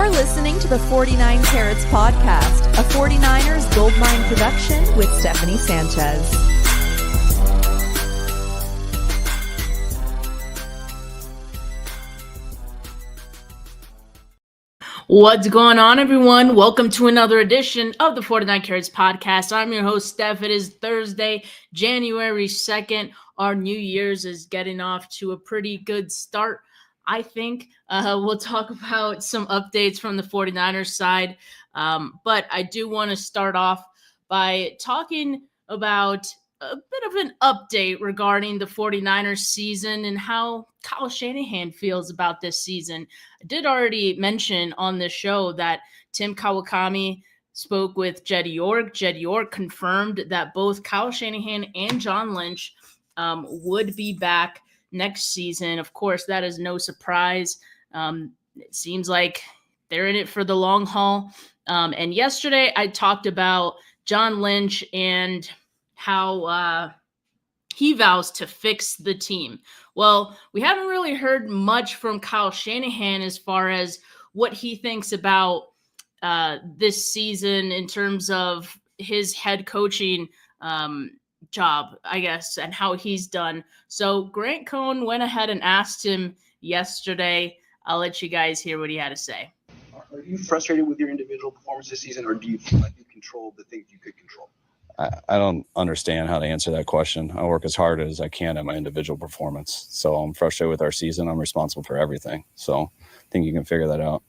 You're listening to the 49 Carats Podcast, a 49ers Goldmine production with Stephanie Sanchez. What's going on, everyone? Welcome to another edition of the 49 Carats Podcast. I'm your host, Steph. It is Thursday, January 2nd. Our New Year's is getting off to a pretty good start, I think. We'll talk about some updates from the 49ers side, but I do want to start off by talking about a bit of an update regarding the 49ers season and how Kyle Shanahan feels about this season. I did already mention on the show that Tim Kawakami spoke with Jed York. Jed York confirmed that both Kyle Shanahan and John Lynch would be back next season. Of course, that is no surprise. It seems like they're in it for the long haul. And yesterday I talked about John Lynch and how he vows to fix the team. Well, we haven't really heard much from Kyle Shanahan as far as what he thinks about this season in terms of his head coaching job, I guess, and how he's done. So Grant Cohn went ahead and asked him yesterday. I'll let you guys hear what he had to say. Are you frustrated with your individual performance this season, or do you feel like you controlled the things you could control? I don't understand how to answer that question. I work as hard as I can at my individual performance. So I'm frustrated with our season. I'm responsible for everything. So I think you can figure that out.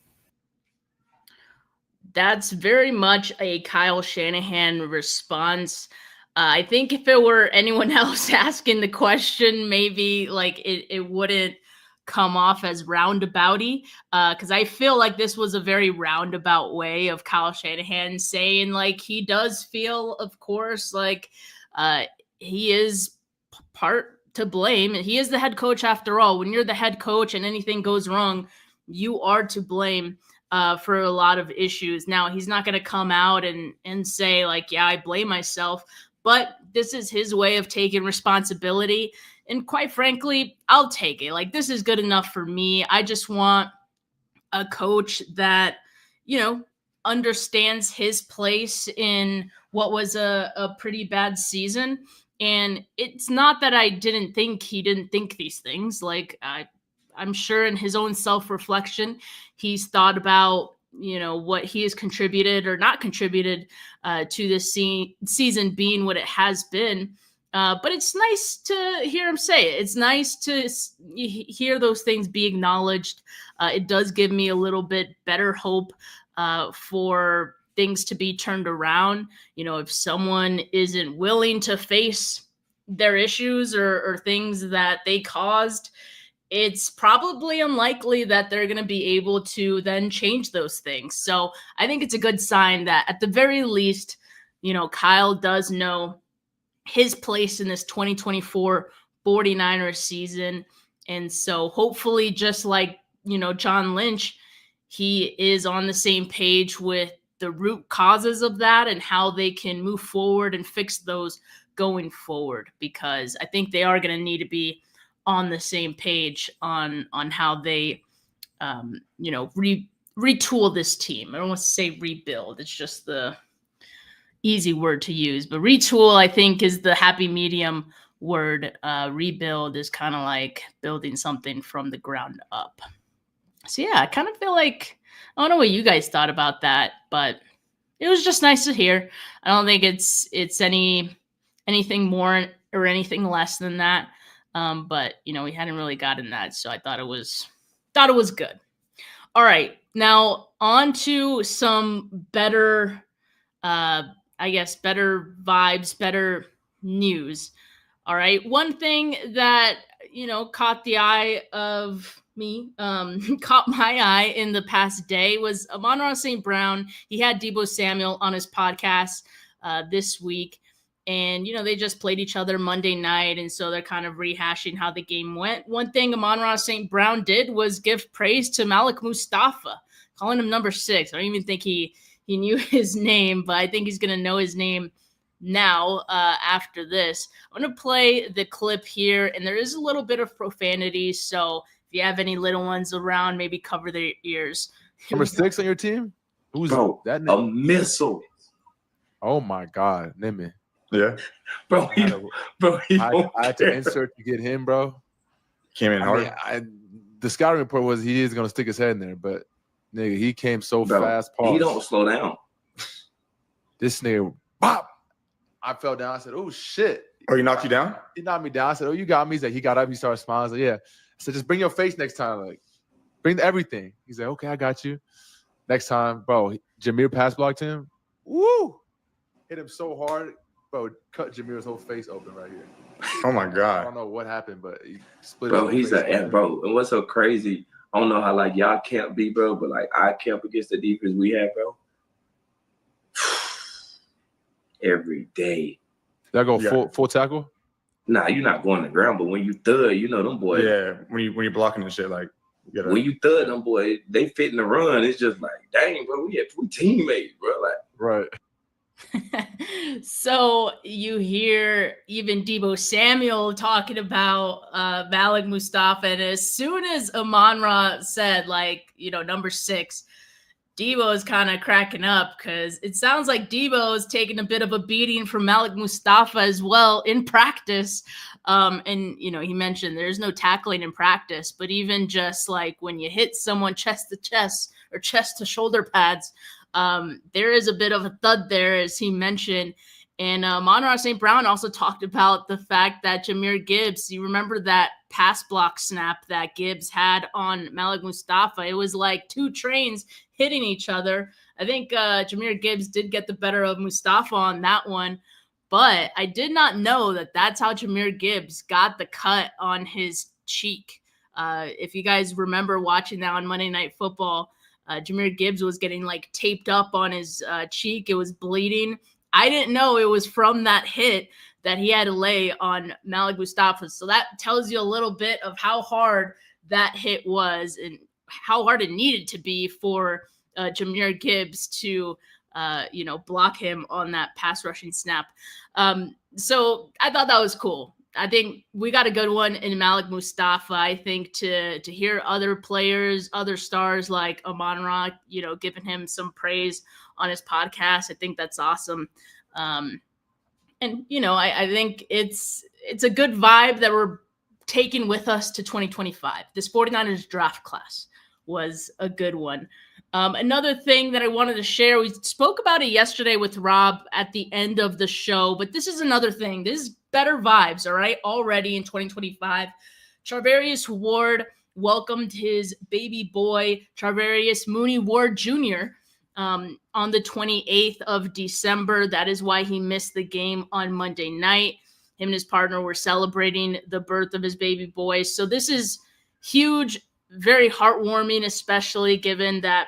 That's very much a Kyle Shanahan response. I think if it were anyone else asking the question, maybe like it wouldn't come off as roundabouty, because I feel like this was a very roundabout way of Kyle Shanahan saying like he does feel, of course, like he is part to blame. He is the head coach after all. When you're the head coach and anything goes wrong, you are to blame for a lot of issues. Now, he's not going to come out and say like, yeah, I blame myself, but this is his way of taking responsibility. And quite frankly, I'll take it. Like, this is good enough for me. I just want a coach that, you know, understands his place in what was a pretty bad season. And it's not that I didn't think he didn't think these things. Like, I'm sure in his own self-reflection, he's thought about, you know, what he has contributed or not contributed to this season being what it has been. But it's nice to hear him say it. It's nice to hear those things be acknowledged. It does give me a little bit better hope for things to be turned around. You know, if someone isn't willing to face their issues or things that they caused, it's probably unlikely that they're going to be able to then change those things. So I think it's a good sign that at the very least, you know, Kyle does know his place in this 2024 49ers season. And so hopefully, just like, you know, John Lynch, he is on the same page with the root causes of that and how they can move forward and fix those going forward, because I think they are going to need to be on the same page on how they, you know, retool this team. I don't want to say rebuild. It's just the easy word to use, but retool, I think, is the happy medium word. Rebuild is kind of like building something from the ground up. So yeah, I kind of feel like, I don't know what you guys thought about that, but it was just nice to hear. I don't think it's anything more or anything less than that. But you know, we hadn't really gotten that, so I thought it was good. All right, now on to some better, I guess, better vibes, better news. All right, one thing that, you know, caught the eye of me, caught my eye in the past day was Amon-Ra St. Brown. He had Deebo Samuel on his podcast this week. And, you know, they just played each other Monday night, and so they're kind of rehashing how the game went. One thing Amon-Ra St. Brown did was give praise to Malik Mustafa, calling him number 6. I don't even think he knew his name, but I think he's going to know his name now after this. I'm going to play the clip here, and there is a little bit of profanity, so if you have any little ones around, maybe cover their ears. Number 6 on your team? Who's Bro, that a nigga? missile. Oh my God, Nimi. Yeah. Bro, I had to, I had to insert to get him, bro. Came in I hard. mean, the scouting report was he is gonna stick his head in there, but nigga, he came so Bro, fast. he Pause. don't slow down. This nigga, pop! I fell down. I said, "Oh shit!" Oh, he knocked you down? He knocked me down. I said, "Oh, you got me." He's like, he got up. He started smiling. I was like, "Yeah." I said, "Just bring your face next time. Like, bring everything." He's like, "Okay, I got you." Next time, bro, Jameer pass blocked him. Woo! Hit him so hard, bro. Cut Jameer's whole face open right here. Oh my I God. don't know what happened, but he split. Bro, his he's whole face open. bro. And what's so crazy? I don't know how like y'all can't be, bro, but like I camp against the defense we have, bro. Every day. Did I go Yeah. full tackle? Nah, you're not going to the ground, but when you thud, you know them boys. Yeah, when you're blocking and shit, like you gotta, When you thud them boys, they fit in the run. It's just like, dang, bro, we teammates, bro. Like, Right. So you hear even Deebo Samuel talking about Malik Mustafa, and as soon as Amon-Ra said, like, you know, number 6, Deebo is kind of cracking up because it sounds like Deebo is taking a bit of a beating from Malik Mustafa as well in practice. And, you know, he mentioned there's no tackling in practice, but even just like when you hit someone chest to chest or chest to shoulder pads, there is a bit of a thud there, as he mentioned. And Amon-Ra St. Brown also talked about the fact that Jahmyr Gibbs, you remember that pass block snap that Gibbs had on Malik Mustafa? It was like 2 trains hitting each other. I think Jahmyr Gibbs did get the better of Mustafa on that one, but I did not know that that's how Jahmyr Gibbs got the cut on his cheek. If you guys remember watching that on Monday Night Football, Jahmyr Gibbs was getting like taped up on his cheek. It was bleeding. I didn't know it was from that hit that he had to lay on Malik Mustafa. So that tells you a little bit of how hard that hit was and how hard it needed to be for Jahmyr Gibbs to, block him on that pass rushing snap. So I thought that was cool. I think we got a good one in Malik Mustafa. I think to hear other players, other stars like Amon-Ra, giving him some praise on his podcast, I think that's awesome. I think it's a good vibe that we're taking with us to 2025. This 49ers draft class was a good one. Another thing that I wanted to share, we spoke about it yesterday with Rob at the end of the show, but this is another thing. This is better vibes, all right, already in 2025. Charvarius Ward welcomed his baby boy, Charvarius Mooney Ward Jr., on the 28th of December. That is why he missed the game on Monday night. Him and his partner were celebrating the birth of his baby boy. So this is huge, very heartwarming, especially given that,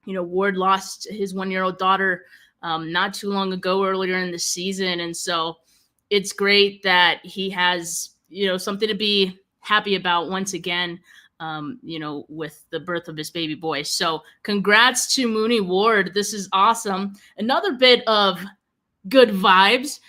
Ward lost his 1-year-old daughter not too long ago, earlier in the season. And so it's great that he has, something to be happy about once again, with the birth of his baby boy. So congrats to Mooney Ward. This is awesome. Another bit of good vibes.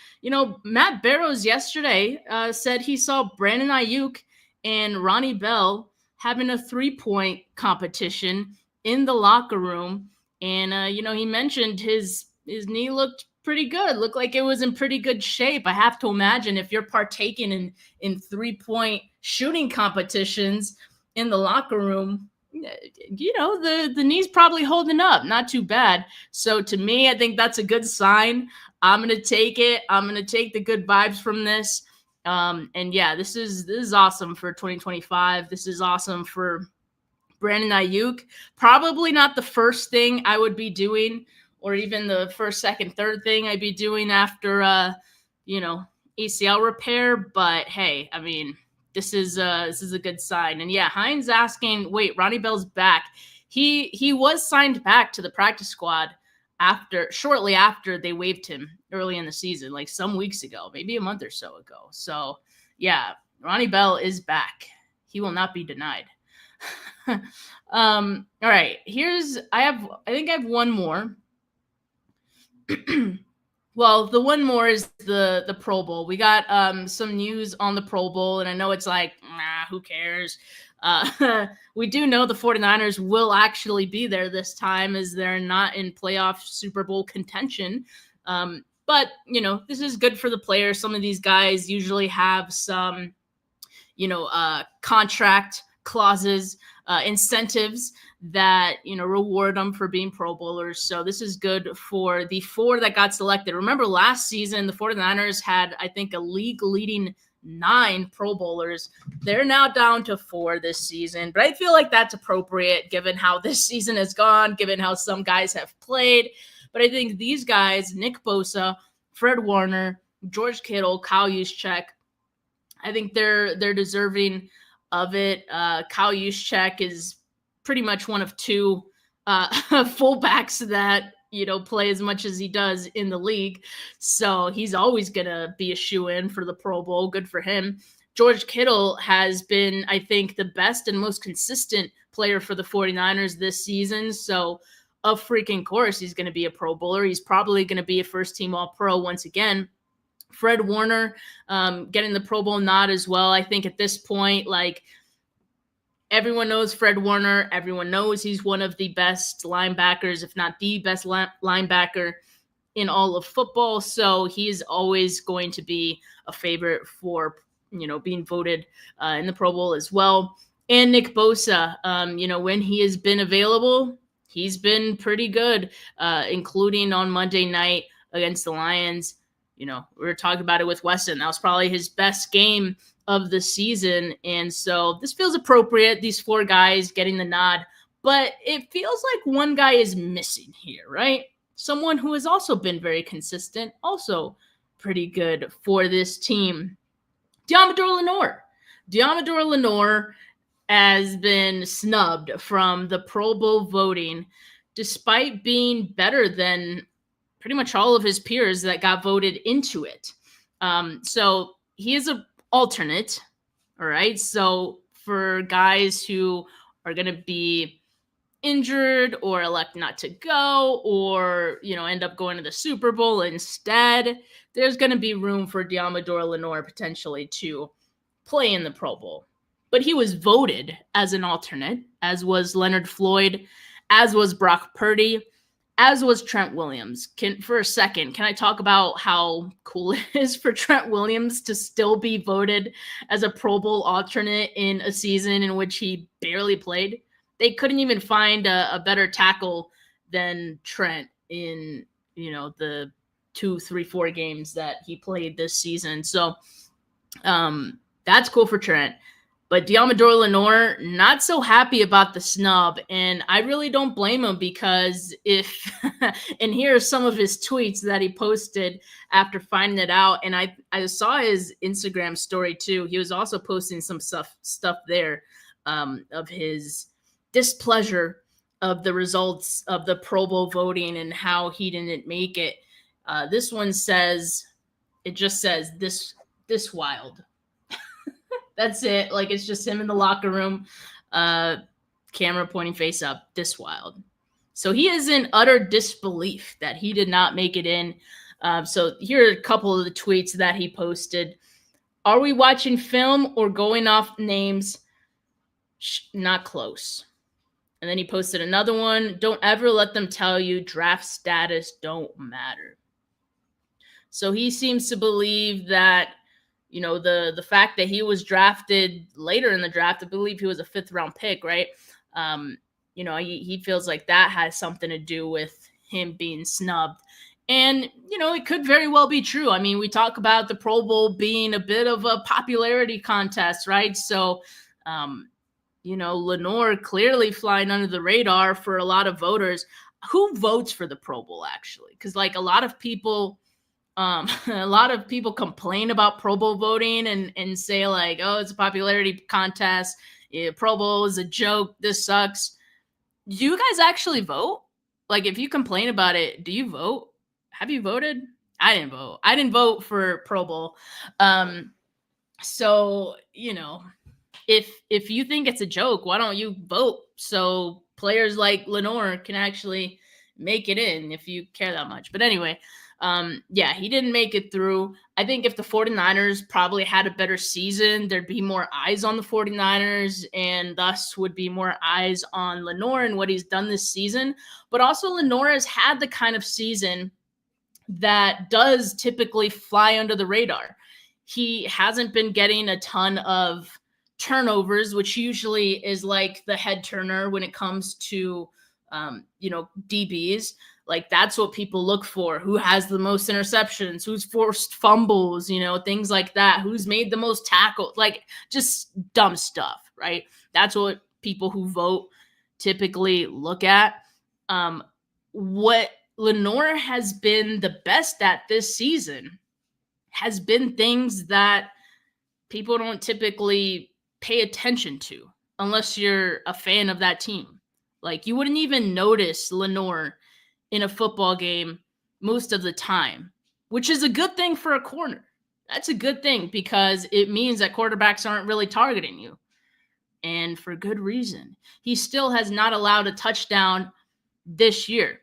Matt Barrows yesterday said he saw Brandon Ayuk and Ronnie Bell having a 3-point competition in the locker room. And, he mentioned his knee looked pretty good. Looked like it was in pretty good shape. I have to imagine if you're partaking in 3-point shooting competitions in the locker room, the knee's probably holding up. Not too bad. So to me, I think that's a good sign. I'm going to take it. I'm going to take the good vibes from this. This is awesome for 2025. This is awesome for Brandon Ayuk. Probably not the first thing I would be doing, or even the first, second, third thing I'd be doing after, ACL repair. But hey, I mean, this is a good sign. And yeah, Hines asking, wait, Ronnie Bell's back. He was signed back to the practice squad shortly after they waived him early in the season, like some weeks ago, maybe a month or so ago. So yeah, Ronnie Bell is back. He will not be denied. All right, I think I have one more. Well, the one more is the Pro Bowl. We got some news on the Pro Bowl, and I know it's like, nah, who cares? We do know the 49ers will actually be there this time, as they're not in playoff Super Bowl contention. But, this is good for the players. Some of these guys usually have some, contract clauses, incentives that, reward them for being Pro Bowlers. So this is good for the 4 that got selected. Remember last season, the 49ers had, I think, a league leading 9 Pro Bowlers. They're now down to 4 this season, but I feel like that's appropriate given how this season has gone, given how some guys have played. But I think these guys, Nick Bosa, Fred Warner, George Kittle, Kyle Juszczyk, I think they're deserving of it. Kyle Juszczyk is pretty much one of 2 fullbacks that, play as much as he does in the league. So he's always going to be a shoe-in for the Pro Bowl. Good for him. George Kittle has been, I think, the best and most consistent player for the 49ers this season. So, of freaking course, he's going to be a Pro Bowler. He's probably going to be a first-team All-Pro once again. Fred Warner getting the Pro Bowl nod as well. I think at this point, everyone knows Fred Warner. Everyone knows he's one of the best linebackers, if not the best linebacker in all of football. So he's always going to be a favorite for, being voted in the Pro Bowl as well. And Nick Bosa, when he has been available, he's been pretty good, including on Monday night against the Lions. We were talking about it with Weston. That was probably his best game of the season. And so this feels appropriate, these 4 guys getting the nod. But it feels like one guy is missing here, right? Someone who has also been very consistent, also pretty good for this team. Deommodore Lenor. Deommodore Lenor has been snubbed from the Pro Bowl voting, despite being better than pretty much all of his peers that got voted into it. So he is an alternate, all right? So for guys who are going to be injured or elect not to go or, end up going to the Super Bowl instead, there's going to be room for Deommodore Lenor potentially to play in the Pro Bowl. But he was voted as an alternate, as was Leonard Floyd, as was Brock Purdy, as was Trent Williams. For a second, can I talk about how cool it is for Trent Williams to still be voted as a Pro Bowl alternate in a season in which he barely played? They couldn't even find a better tackle than Trent in, the 2, 3, 4 games that he played this season. So that's cool for Trent. But Deommodore Lenor, not so happy about the snub. And I really don't blame him because and here are some of his tweets that he posted after finding it out. And I saw his Instagram story too. He was also posting some stuff there of his displeasure of the results of the Pro Bowl voting and how he didn't make it. This one says, it just says this wild. That's it. It's just him in the locker room, camera pointing face up, this wild. So he is in utter disbelief that he did not make it in. So here are a couple of the tweets that he posted. Are we watching film or going off names? Not close. And then he posted another one. Don't ever let them tell you draft status don't matter. So he seems to believe that, the fact that he was drafted later in the draft, I believe he was a 5th round pick, right? He feels like that has something to do with him being snubbed. And, it could very well be true. I mean, we talk about the Pro Bowl being a bit of a popularity contest, right? So, Lenor clearly flying under the radar for a lot of voters. Who votes for the Pro Bowl, actually? Because, a lot of people complain about Pro Bowl voting and say oh, it's a popularity contest. Pro Bowl is a joke. This sucks. Do you guys actually vote? If you complain about it, do you vote? Have you voted? I didn't vote. I didn't vote for Pro Bowl. So, if you think it's a joke, why don't you vote so players like Lenor can actually make it in if you care that much? But anyway, Yeah, he didn't make it through. I think if the 49ers probably had a better season, there'd be more eyes on the 49ers, and thus would be more eyes on Lenor and what he's done this season. But also Lenor has had the kind of season that does typically fly under the radar. He hasn't been getting a ton of turnovers, which usually is like the head turner when it comes to, DBs. Like that's what people look for. Who has the most interceptions? Who's forced fumbles? Things like that. Who's made the most tackles? Like just dumb stuff, right? That's what people who vote typically look at. What Lenor has been the best at this season has been things that people don't typically pay attention to unless you're a fan of that team. Like you wouldn't even notice Lenor in a football game most of the time, which is a good thing for a corner. That's a good thing because it means that quarterbacks aren't really targeting you. And for good reason. He still has not allowed a touchdown this year.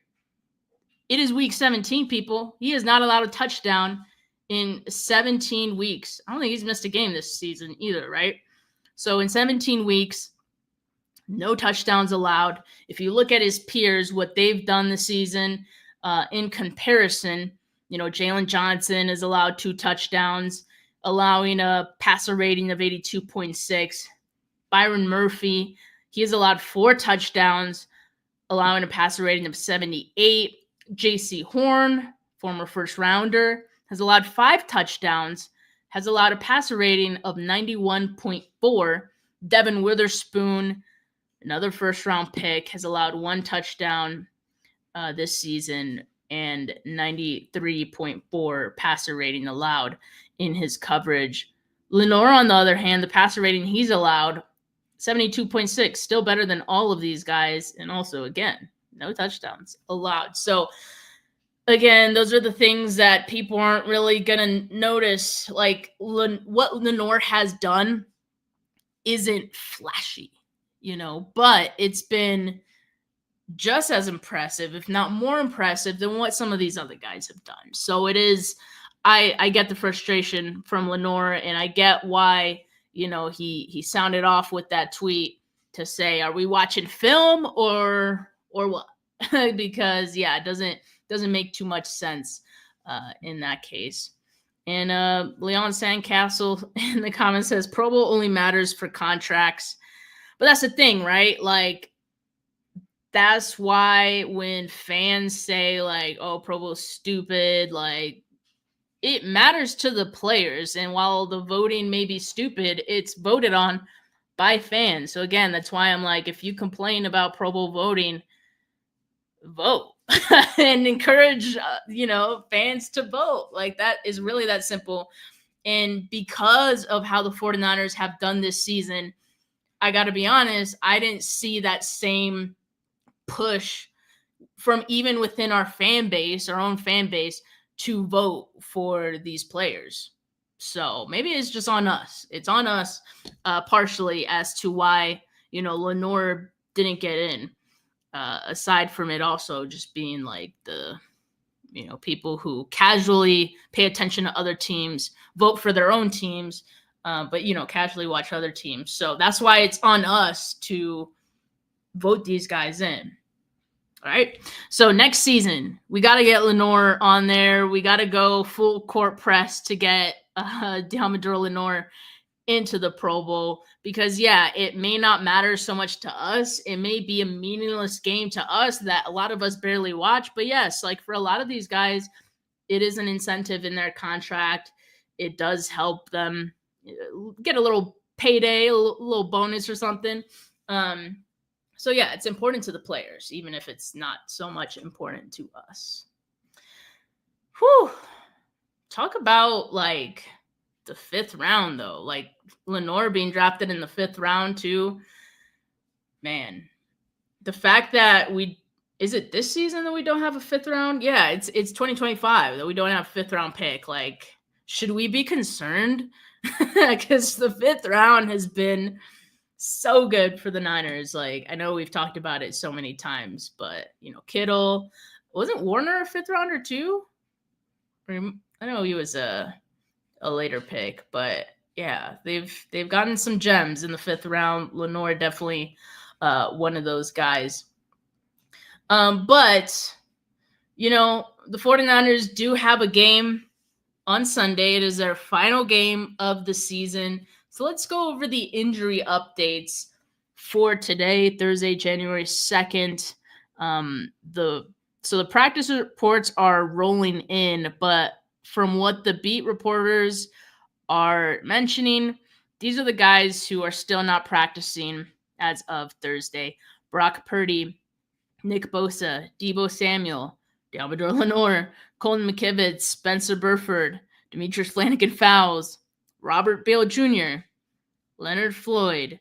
It is week 17, people. He has not allowed a touchdown in 17 weeks. I don't think he's missed a game this season either, right? So in 17 weeks, no touchdowns allowed. If you look at his peers, what they've done this season in comparison, Jalen Johnson is allowed 2 touchdowns, allowing a passer rating of 82.6. Byron Murphy, he has allowed 4 touchdowns, allowing a passer rating of 78. J.C. Horn, former first rounder, has allowed 5 touchdowns, has allowed a passer rating of 91.4. Devin Witherspoon, another first round pick, has allowed 1 touchdown this season and 93.4 passer rating allowed in his coverage. Lenor, on the other hand, the passer rating he's allowed, 72.6, still better than all of these guys. And also, again, no touchdowns allowed. So, again, those are the things that people aren't really going to notice. Like, what Lenor has done isn't flashy, but it's been just as impressive, if not more impressive, than what some of these other guys have done. So it is, I get the frustration from Lenor, and I get why, he sounded off with that tweet to say, are we watching film or what? Because it doesn't make too much sense in that case. And Leon Sandcastle in the comments says Pro Bowl only matters for contracts. But that's the thing, right? Like, that's why when fans say like, oh, Pro Bowl's stupid, like, it matters to the players. And while the voting may be stupid, it's voted on by fans. So again, that's why I'm like, if you complain about Pro Bowl voting, vote and encourage, fans to vote. Like, that is really that simple. And because of how the 49ers have done this season, I got to be honest, I didn't see that same push from even within our own fan base, to vote for these players. So maybe it's just on us. It's on us partially as to why, Lenor didn't get in. Aside from it also just being like the, people who casually pay attention to other teams, vote for their own teams, but, casually watch other teams. So that's why it's on us to vote these guys in. All right. So next season, we got to get Lenor on there. We got to go full court press to get Deommodore Lenor into the Pro Bowl because, it may not matter so much to us. It may be a meaningless game to us that a lot of us barely watch. But yes, like for a lot of these guys, it is an incentive in their contract. It does help them get a little payday, a little bonus or something. So it's important to the players, even if it's not so much important to us. Whew. Talk about like the 5th round though, like Lenor being drafted in the 5th round too. Man, the fact that is it this season that we don't have a 5th round? Yeah, it's 2025 that we don't have a 5th round pick. Like, should we be concerned? Because the 5th round has been so good for the Niners. Like, I know we've talked about it so many times, but Kittle, wasn't Warner a 5th rounder too? I know he was a later pick, but yeah, they've gotten some gems in the 5th round. Lenor definitely one of those guys. But the 49ers do have a game on Sunday. It is their final game of the season. So let's go over the injury updates for today, Thursday, January 2nd. So the practice reports are rolling in, but from what the beat reporters are mentioning, these are the guys who are still not practicing as of Thursday. Brock Purdy, Nick Bosa, Deebo Samuel, Dalvador Lenor, Colton McKivitz, Spencer Burford, Demetrius Flanagan-Fowles, Robert Bale Jr., Leonard Floyd.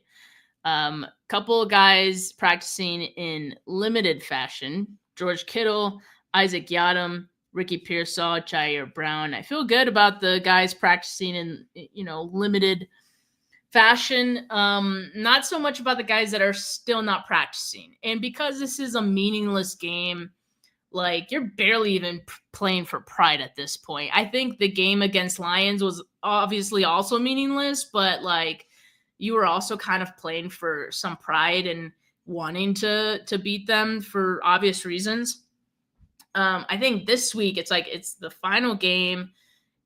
Couple of guys practicing in limited fashion. George Kittle, Isaac Yiadom, Ricky Pearsall, Jair Brown. I feel good about the guys practicing in limited fashion. Not so much about the guys that are still not practicing. And because this is a meaningless game, like, you're barely even playing for pride at this point. I think the game against Lions was obviously also meaningless, but like, you were also kind of playing for some pride and wanting to beat them for obvious reasons. I think this week it's the final game.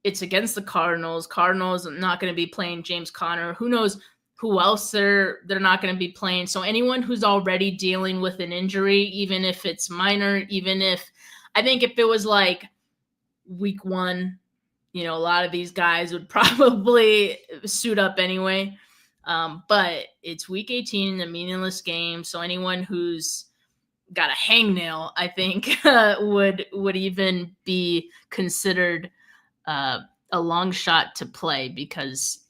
It's against the Cardinals. Cardinals are not going to be playing James Conner. Who knows who else they're not going to be playing. So anyone who's already dealing with an injury, even if it's minor, I think if it was like week 1, a lot of these guys would probably suit up anyway. But it's week 18, a meaningless game. So anyone who's got a hangnail, I think, would even be considered a long shot to play because,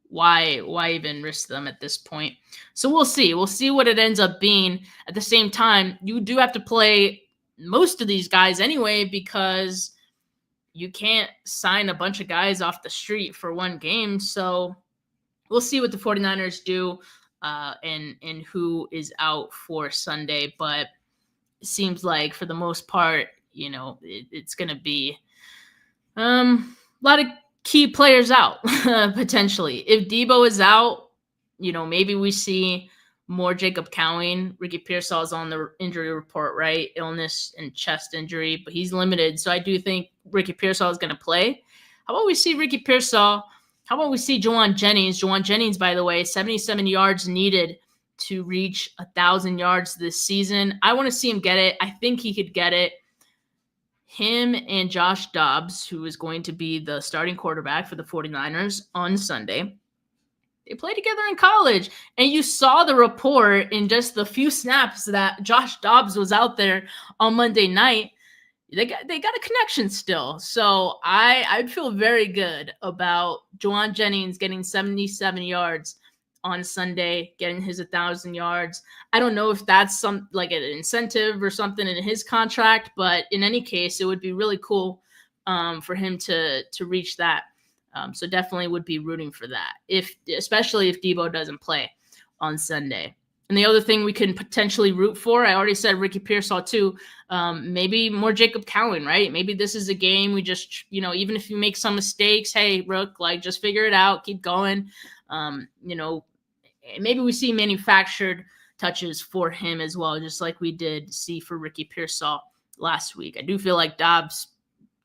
why even risk them at this point? So we'll see. We'll see what it ends up being. At the same time, you do have to play most of these guys anyway because you can't sign a bunch of guys off the street for one game. So we'll see what the 49ers do and who is out for Sunday. But it seems like for the most part, it's going to be a lot of key players out potentially. If Deebo is out, maybe we see more Jacob Cowing. Ricky Pearsall is on the injury report, right? Illness and chest injury, but he's limited. So I do think Ricky Pearsall is going to play. How about we see Ricky Pearsall? How about we see Juwan Jennings? Juwan Jennings, by the way, 77 yards needed to reach 1,000 yards this season. I want to see him get it. I think he could get it. Him and Josh Dobbs, who is going to be the starting quarterback for the 49ers on Sunday, they played together in college. And you saw the report in just the few snaps that Josh Dobbs was out there on Monday night. They got a connection still. So I'd feel very good about Juwan Jennings getting 77 yards on Sunday, getting his 1,000 yards. I don't know if that's some like an incentive or something in his contract, but in any case, it would be really cool for him to reach that. So definitely would be rooting for that, especially if Deebo doesn't play on Sunday. And the other thing we can potentially root for, I already said Ricky Pearsall too, maybe more Jacob Cowing, right? Maybe this is a game we just, even if you make some mistakes, hey, Rook, just figure it out, keep going. Maybe we see manufactured touches for him as well, just like we did see for Ricky Pearsall last week. I do feel like Dobbs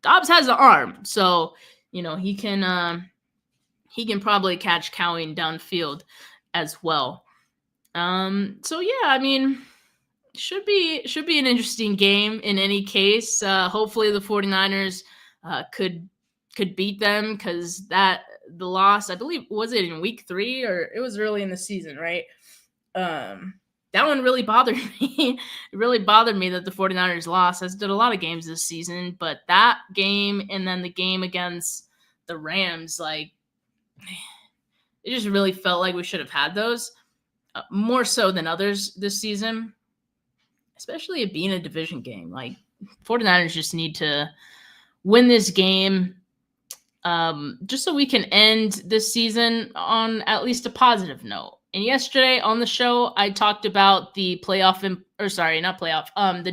has an arm, so he can probably catch Cowing downfield as well. So yeah, I mean, should be an interesting game in any case. Hopefully the 49ers could beat them because the loss, I believe, was it in week 3 or it was early in the season, right? That one really bothered me. It really bothered me that the 49ers lost, as did a lot of games this season. But that game and then the game against the Rams, it just really felt like we should have had those. More so than others this season, especially it being a division game. 49ers just need to win this game just so we can end this season on at least a positive note. And yesterday on the show, I talked about the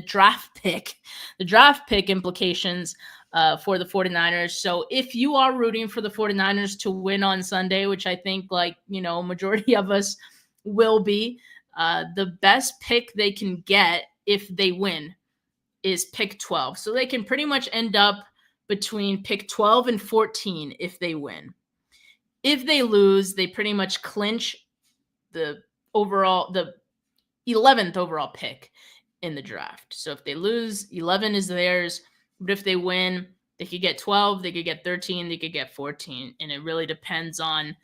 draft pick implications for the 49ers. So if you are rooting for the 49ers to win on Sunday, which I think majority of us will be, the best pick they can get if they win is pick 12. So they can pretty much end up between pick 12 and 14 if they win. If they lose, they pretty much clinch the 11th overall pick in the draft. So if they lose, 11 is theirs. But if they win, they could get 12, they could get 13, they could get 14. And it really depends on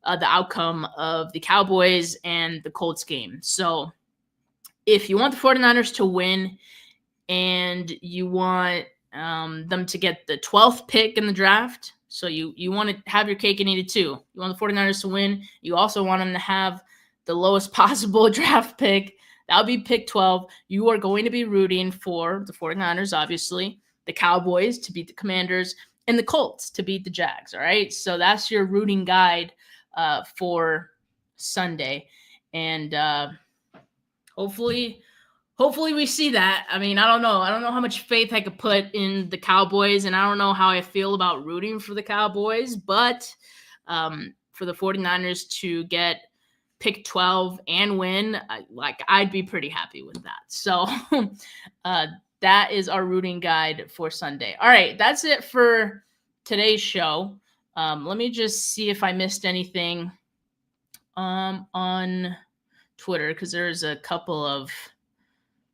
the outcome of the Cowboys and the Colts game. So if you want the 49ers to win and you want them to get the 12th pick in the draft, so you want to have your cake and eat it too. You want the 49ers to win. You also want them to have the lowest possible draft pick. That would be pick 12. You are going to be rooting for the 49ers, obviously, the Cowboys to beat the Commanders, and the Colts to beat the Jags, all right? So that's your rooting guide for Sunday. And hopefully we see that. I mean, I don't know. I don't know how much faith I could put in the Cowboys, and I don't know how I feel about rooting for the Cowboys, but for the 49ers to get pick 12 and win, I'd be pretty happy with that. So that is our rooting guide for Sunday. All right, that's it for today's show. Let me just see if I missed anything on Twitter, because there's a couple of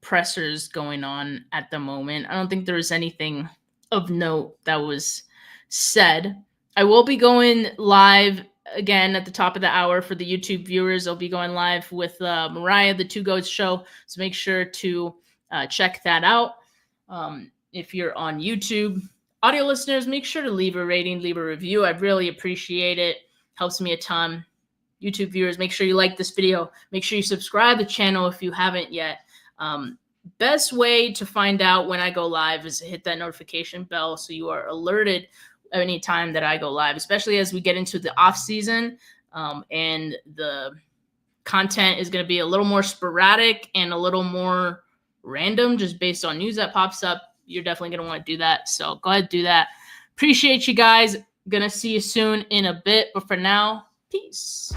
pressers going on at the moment. I don't think there was anything of note that was said. I will be going live again at the top of the hour for the YouTube viewers. I'll be going live with Mariah, the Two Goats show. So make sure to check that out. If you're on YouTube, audio listeners, make sure to leave a rating, leave a review. I really appreciate it. Helps me a ton. YouTube viewers, make sure you like this video. Make sure you subscribe to the channel if you haven't yet. Best way to find out when I go live is to hit that notification bell so you are alerted any time that I go live, especially as we get into the off season, and the content is going to be a little more sporadic and a little more random just based on news that pops up. You're definitely going to want to do that. So go ahead and do that. Appreciate you guys. Going to see you soon in a bit. But for now, peace.